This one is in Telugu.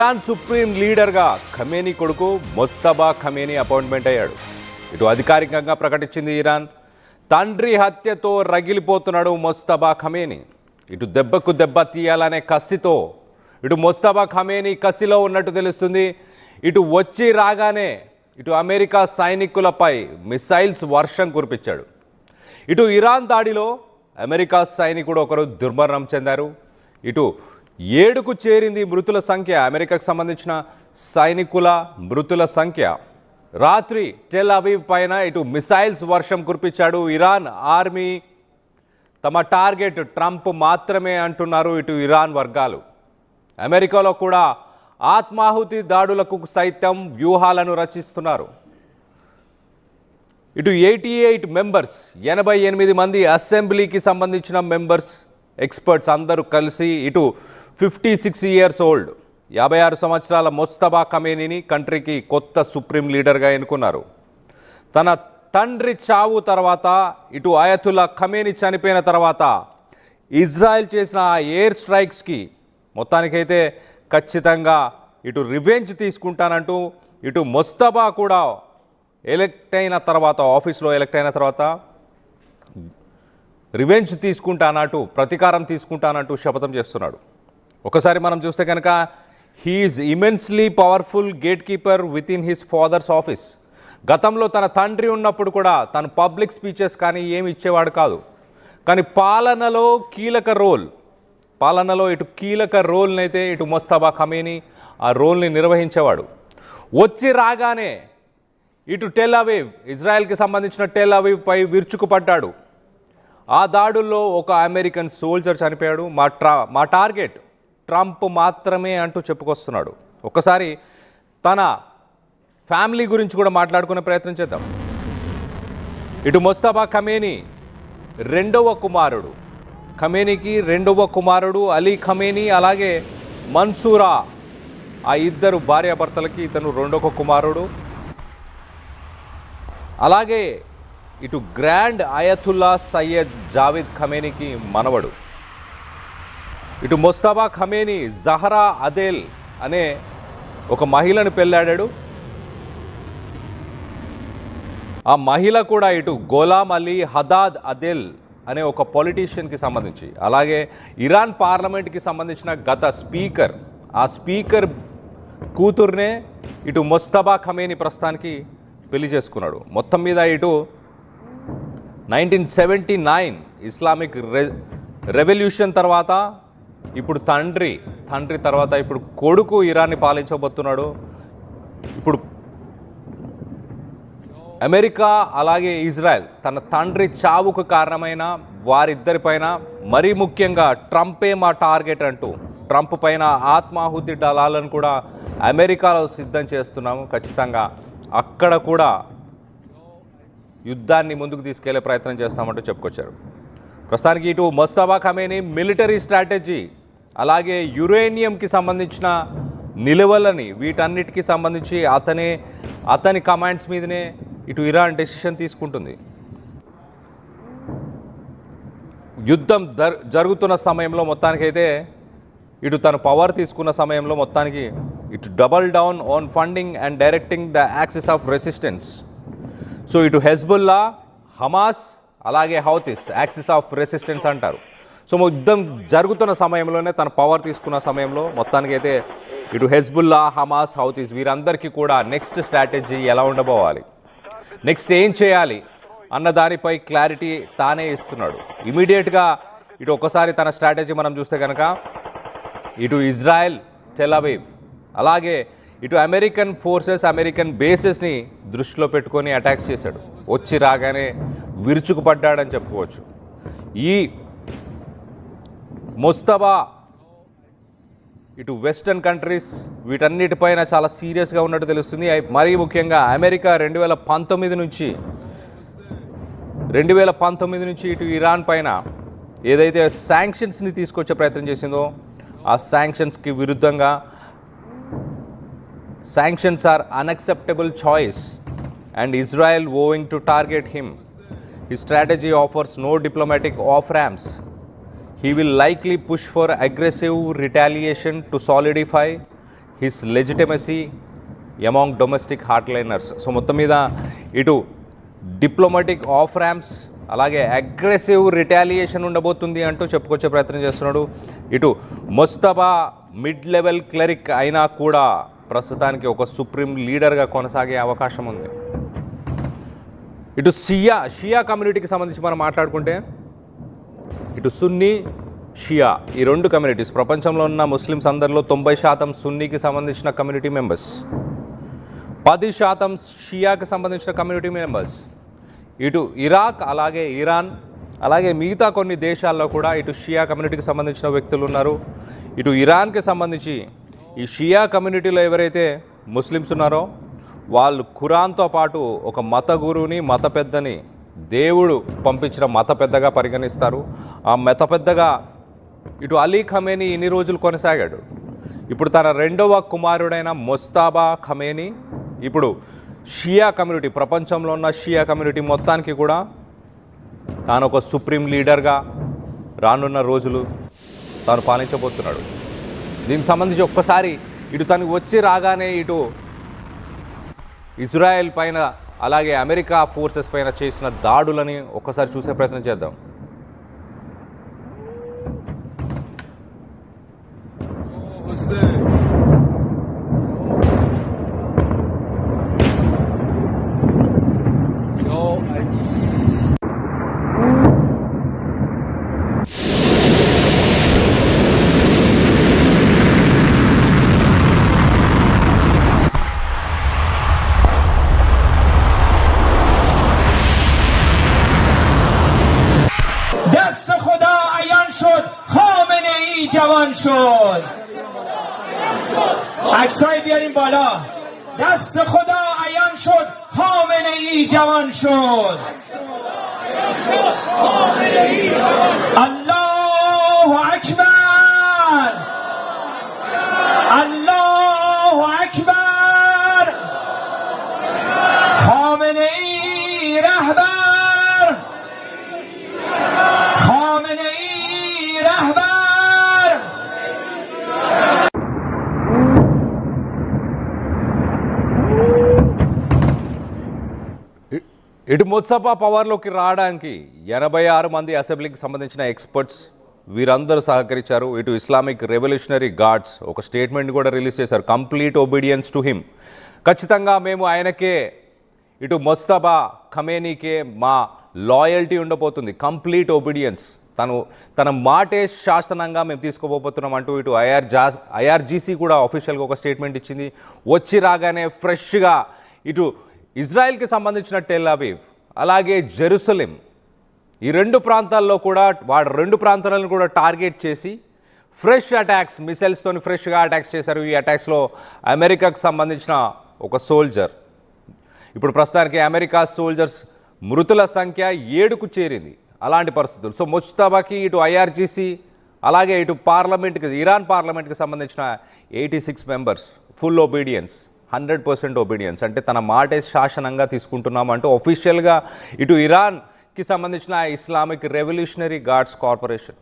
ఇరాన్ సుప్రీం లీడర్గా ఖమేనీ కొడుకు ముజ్తబా ఖమేనీ అపాయింట్మెంట్ అయ్యాడు. ఇటు అధికారికంగా ప్రకటించింది ఇరాన్. తండ్రి హత్యతో రగిలిపోతున్నాడు ముజ్తబా ఖమేనీ. ఇటు దెబ్బకు దెబ్బ తీయాలనే కసితో ఇటు ముజ్తబా ఖమేనీ కసిలో ఉన్నట్టు తెలుస్తుంది. ఇటు వచ్చి రాగానే ఇటు అమెరికా సైనికులపై మిసైల్స్ వర్షం కురిపించాడు. ఇటు ఇరాన్ దాడిలో అమెరికా సైనికుడు ఒకరు దుర్మరణం చెందారు. ఇటు 7కు చేరింది మృతుల సంఖ్య. అమెరికాకు సంబంధించిన సైనికుల మృతుల సంఖ్య. రాత్రి టెల్ అవీవ్ పైన ఇటు మిసైల్స్ వర్షం కురిపించాడు. ఇరాన్ ఆర్మీ తమ టార్గెట్ ట్రంప్ మాత్రమే అంటున్నారు ఇటు ఇరాన్ వర్గాలు. అమెరికాలో కూడా ఆత్మాహుతి దాడులకు సైతం వ్యూహాలను రచిస్తున్నారు. ఇటు 88 మెంబర్స్ 88 మంది అసెంబ్లీకి సంబంధించిన మెంబర్స్ ఎక్స్పర్ట్స్ అందరూ కలిసి ఇటు 56 ఇయర్స్ ఓల్డ్ 56 సంవత్సరాల ముజ్తబా ఖమేనీని కంట్రీకి కొత్త సుప్రీం లీడర్గా ఎన్నుకున్నారు. తన తండ్రి చావు తర్వాత ఇటు అయతుల్లా ఖమేనీ చనిపోయిన తర్వాత ఇజ్రాయెల్ చేసిన ఆ ఎయిర్ స్ట్రైక్స్కి మొత్తానికైతే ఖచ్చితంగా ఇటు రివెంజ్ తీసుకుంటానంటూ ఇటు ముజ్తబా కూడా ఆఫీస్లో ఎలక్ట్ అయిన తర్వాత రివెంజ్ తీసుకుంటానంటూ ప్రతీకారం తీసుకుంటానంటూ శపథం చేస్తున్నాడు. ఒకసారి మనం చూస్తే కనుక he is immensely powerful gate keeper within his father's office. గతంలో తన తండ్రి ఉన్నప్పుడు కూడా తను పబ్లిక్ స్పీచెస్ కానీ ఏమి ఇచ్చేవాడు కాదు. కానీ పాలనలో ఇటు కీలక రోల్నైతే ఇటు ముజ్తబా ఖమేనీ ఆ రోల్ని నిర్వహించేవాడు. వచ్చి రాగానే ఇటు టెల్ అవీవ్ ఇజ్రాయెల్కి సంబంధించిన టెల్ అవీవ్ పై విరుచుకుపడ్డాడు. ఆ దాడుల్లో ఒక అమెరికన్ సోల్జర్ చనిపోయాడు. మా టార్గెట్ ట్రంప్ మాత్రమే అంటూ చెప్పుకొస్తున్నాడు. ఒక్కసారి తన ఫ్యామిలీ గురించి కూడా మాట్లాడుకునే ప్రయత్నం చేద్దాం. ఇటు ముజ్తబా ఖమేనీ ఖమేనీకి రెండవ కుమారుడు అలీ ఖమేనీ, అలాగే మన్సూరా, ఆ ఇద్దరు భార్యాభర్తలకి ఇతను రెండవ కుమారుడు. అలాగే ఇటు గ్రాండ్ అయతుల్లా సయ్యద్ జావేద్ ఖమేనీకి మనవడు. ఇటు ముజ్తబా ఖమేనీ జహరా అదేల్ అనే ఒక మహిళను పెళ్ళాడాడు. ఆ మహిళ కూడా ఇటు గోలాం అలీ హదాద్ అదేల్ అనే ఒక పొలిటీషియన్కి సంబంధించి, అలాగే ఇరాన్ పార్లమెంట్కి సంబంధించిన గత స్పీకర్, ఆ స్పీకర్ కూతుర్నే ఇటు ముజ్తబా ఖమేనీ ప్రస్తుతానికి పెళ్లి చేసుకున్నాడు. మొత్తం మీద ఇటు 1979 ఇస్లామిక్ రెవల్యూషన్ తర్వాత ఇప్పుడు తండ్రి తర్వాత ఇప్పుడు కొడుకు ఇరాన్ని పాలించబోతున్నాడు. ఇప్పుడు అమెరికా అలాగే ఇజ్రాయెల్ తన తండ్రి చావుకు కారణమైన వారిద్దరిపైన మరీ ముఖ్యంగా ట్రంపే మా టార్గెట్ అంటూ ట్రంప్ పైన ఆత్మాహుతి దళాలను కూడా అమెరికాలో సిద్ధం చేస్తున్నాము. ఖచ్చితంగా అక్కడ కూడా యుద్ధాన్ని ముందుకు తీసుకెళ్లే ప్రయత్నం చేస్తామంటూ చెప్పుకొచ్చారు. ప్రస్తుతానికి ఇటు ముజ్తబా ఖమేనీ మిలిటరీ స్ట్రాటజీ, అలాగే యురేనియంకి సంబంధించిన నిలువలని వీటన్నిటికీ సంబంధించి అతని కమాండ్స్ మీదనే ఇటు ఇరాన్ డెసిషన్ తీసుకుంటుంది. యుద్ధం జరుగుతున్న సమయంలో మొత్తానికైతే ఇటు తను పవర్ తీసుకున్న సమయంలో మొత్తానికి ఇటు double down on funding and directing the axis of resistance. So ఇటు హెజ్బుల్లా, హమాస్, అలాగే హౌతిస్ యాక్సిస్ ఆఫ్ రెసిస్టెన్స్ అంటారు. సో యుద్ధం జరుగుతున్న సమయంలోనే తన పవర్ తీసుకున్న సమయంలో మొత్తానికైతే ఇటు హెజ్బుల్లా, హమాస్, హౌతిస్ వీరందరికీ కూడా నెక్స్ట్ స్ట్రాటజీ ఎలా ఉండబోవాలి, నెక్స్ట్ ఏం చేయాలి అన్న దానిపై క్లారిటీ తానే ఇస్తున్నాడు. ఇమీడియట్గా ఇటు ఒకసారి తన స్ట్రాటజీ మనం చూస్తే కనుక ఇటు ఇజ్రాయెల్, టెల్ అవీవ్, అలాగే ఇటు అమెరికన్ ఫోర్సెస్, అమెరికన్ బేసెస్ని దృష్టిలో పెట్టుకొని అటాక్స్ చేశాడు. వచ్చి రాగానే విరుచుకుపడ్డాడని చెప్పుకోవచ్చు. ఈ ముజ్తబా ఇటు వెస్టర్న్ కంట్రీస్ వీటన్నిటిపైన చాలా సీరియస్గా ఉన్నట్టు తెలుస్తుంది. మరీ ముఖ్యంగా అమెరికా 2019 నుంచి ఇటు ఇరాన్ పైన ఏదైతే శాంక్షన్స్ని తీసుకొచ్చే ప్రయత్నం చేసిందో ఆ శాంక్షన్స్కి విరుద్ధంగా sanctions are unacceptable choice and Israel vowing to target him. His strategy offers no diplomatic off-ramps. He will likely push for aggressive retaliation to solidify his legitimacy among domestic hardliners. So మొత్తం మీద ఇటు డిప్లొమాటిక్ ఆఫ్ ర్యాంప్స్ అలాగే అగ్రెసివ్ రిటాలియేషన్ ఉండబోతుంది అంటూ చెప్పుకొచ్చే ప్రయత్నం చేస్తున్నాడు. ఇటు ముస్తఫా మిడ్ లెవెల్ క్లరిక్ అయినా కూడా ప్రస్తుతానికి ఒక సుప్రీం లీడర్గా కొనసాగే అవకాశం ఉంది. ఇటు షియా కమ్యూనిటీకి సంబంధించి మనం మాట్లాడుకుంటే ఇటు సున్నీ షియా ఈ రెండు కమ్యూనిటీస్, ప్రపంచంలో ఉన్న ముస్లిమ్స్ అందరిలో 90% సున్నీకి సంబంధించిన కమ్యూనిటీ మెంబర్స్, 10% షియాకి సంబంధించిన కమ్యూనిటీ మెంబర్స్. ఇటు ఇరాక్ అలాగే ఇరాన్ అలాగే మిగతా కొన్ని దేశాల్లో కూడా ఇటు షియా కమ్యూనిటీకి సంబంధించిన వ్యక్తులు ఉన్నారు. ఇటు ఇరాన్కి సంబంధించి ఈ షియా కమ్యూనిటీలో ఎవరైతే ముస్లిమ్స్ ఉన్నారో వాళ్ళు ఖురాన్తో పాటు ఒక మత గురువుని, మత పెద్దని, దేవుడు పంపించిన మత పెద్దగా పరిగణిస్తారు. ఆ మత పెద్దగా ఇటు అలీ ఖమేనీ ఇన్ని రోజులు కొనసాగాడు. ఇప్పుడు తన రెండవ కుమారుడైన ముజ్తబా ఖమేనీ ఇప్పుడు షియా కమ్యూనిటీ, ప్రపంచంలో ఉన్న షియా కమ్యూనిటీ మొత్తానికి కూడా తాను ఒక సుప్రీం లీడర్గా రానున్న రోజులు తాను పాలించబోతున్నాడు. దీనికి సంబంధించి ఒక్కసారి ఇటు తనకు వచ్చి రాగానే ఇటు ఇజ్రాయెల్ పైన అలాగే అమెరికా ఫోర్సెస్ పైన చేసిన దాడులని ఒక్కసారి చూసే ప్రయత్నం చేద్దాం. جوان شد عکسای بیاریم بالا. دست خدا عیان شد خامنه ای جوان شد. الله اکبر الله اکبر. خامنه ای رهبر خامنه ای رهبر. ఇటు ముజ్తఫా పవర్లోకి రావడానికి 86 మంది అసెంబ్లీకి సంబంధించిన ఎక్స్పర్ట్స్ వీరందరూ సహకరించారు. ఇటు ఇస్లామిక్ రెవల్యూషనరీ గార్డ్స్ ఒక స్టేట్మెంట్ కూడా రిలీజ్ చేశారు, కంప్లీట్ ఒబీడియన్స్ టు హిమ్. ఖచ్చితంగా మేము ఆయనకే, ఇటు ముజ్తఫా ఖమేనీకే మా లాయల్టీ ఉండబోతుంది, కంప్లీట్ ఒబీడియన్స్, తన మాటే శాసనంగా మేము తీసుకోబోతున్నాం అంటూ ఇటు ఐఆర్జీసీ కూడా అఫీషియల్గా ఒక స్టేట్మెంట్ ఇచ్చింది. వచ్చి రాగానే ఫ్రెష్గా ఇటు ఇజ్రాయెల్కి సంబంధించిన టెల్ అవీవ్ అలాగే జెరూసలేం ఈ రెండు ప్రాంతాల్లో కూడా రెండు ప్రాంతాలను కూడా టార్గెట్ చేసి ఫ్రెష్ అటాక్స్, మిసైల్స్తోని ఫ్రెష్గా అటాక్స్ చేశారు. ఈ అటాక్స్లో అమెరికాకు సంబంధించిన ఒక సోల్జర్, ఇప్పుడు ప్రస్తుతానికి అమెరికా సోల్జర్స్ మృతుల సంఖ్య 7కు చేరింది. అలాంటి పరిస్థితులు. సో ముజ్తబాకి ఇటు ఐఆర్జీసీ అలాగే ఇటు పార్లమెంట్కి, ఇరాన్ పార్లమెంట్కి సంబంధించిన 86 మెంబర్స్ ఫుల్ ఒబీడియన్స్, 100% ఒబీడియన్స్, అంటే తన మాటే శాసనంగా తీసుకుంటున్నామంటూ అఫీషియల్గా ఇటు ఇరాన్కి సంబంధించిన ఇస్లామిక్ రెవల్యూషనరీ గార్డ్స్ కార్పొరేషన్